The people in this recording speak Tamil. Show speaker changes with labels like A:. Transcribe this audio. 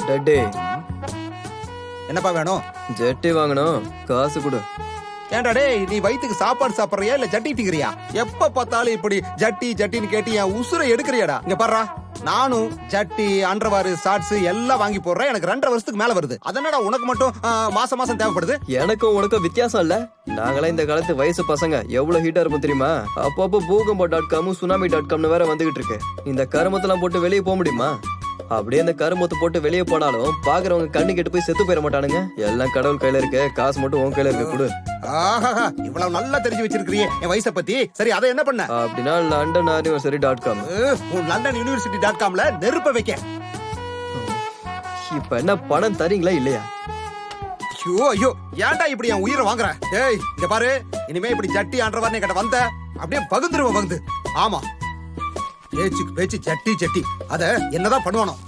A: டட்டே
B: என்னப்பா வேணும்?
A: ஜட்டி வாங்கணும், காசு கொடு.
B: ஏன்டா டேய், நீ வயித்துக்கு சாப்பாடு சாப்பிடுறியா இல்ல ஜட்டி டிக்கிறியா? எப்ப பார்த்தாலும் இப்படி ஜட்டி ஜட்டின்னு கேட்டு என் உசுரை எடுக்கிறியாடா? இங்க பாருடா, நானும் ஜட்டி அண்டர்வார் ஷார்ட்ஸ் எல்லாம் வாங்கி போடுறேன். எனக்கு 2.5 வருஷத்துக்கு மேல வருது. அதனால உனக்கு மட்டும் மாசம் மாசம் தேவைப்படுது.
A: எனக்கும் உனக்கும் வித்தியாசம் இல்ல. நாங்களே இந்த காலத்து வயசு பசங்க எவ்வளவு ஹீட்டா இருப்போம் தெரியுமா? அப்பப்போ பூகம்பம்.com சுனாமி.comனு வேற வந்துகிட்டு இருக்கு. இந்த கருமத்தெல்லாம் போட்டு வெளியே போக முடியுமா? அப்படியே இந்த கருமத்தை போட்டு வெளியே போனாலும் பாக்குறவங்க கண்ணு கெட்டு போய் செத்து போயிட மாட்டானுங்க. எல்லாம் கடவுள் கையில இருக்கு, காசு மட்டும் உன் கையில இருக்கு, கொடு.
B: ஆஹா, இவ்வளவு நல்லா தெரிஞ்சு வச்சிருக்கிறியே என் வயசை பத்தி. சரி, அதை என்ன பண்ண?
A: அப்படின்னா londonuniversity.com.
B: உன் லண்டன் யூனிவர்சிட்டி.comல நெருப்ப வைக்க.
A: இப்ப என்ன பணம் தரீங்களா இல்லையா?
B: ஐயோ ஐயோ, ஏன்டா இப்படி என் உயிரை வாங்குற? டேய் இங்க பாரு, இனிமே இப்படி ஜட்டி அண்டர்வார்னு கிட்ட வந்த அப்படியே பகுந்துருவ பகுந்து. ஆமா, பேச்சுக்கு பேச்சு ஜட்டி ஜட்டி. அத என்னதான் பண்ணுவானோ?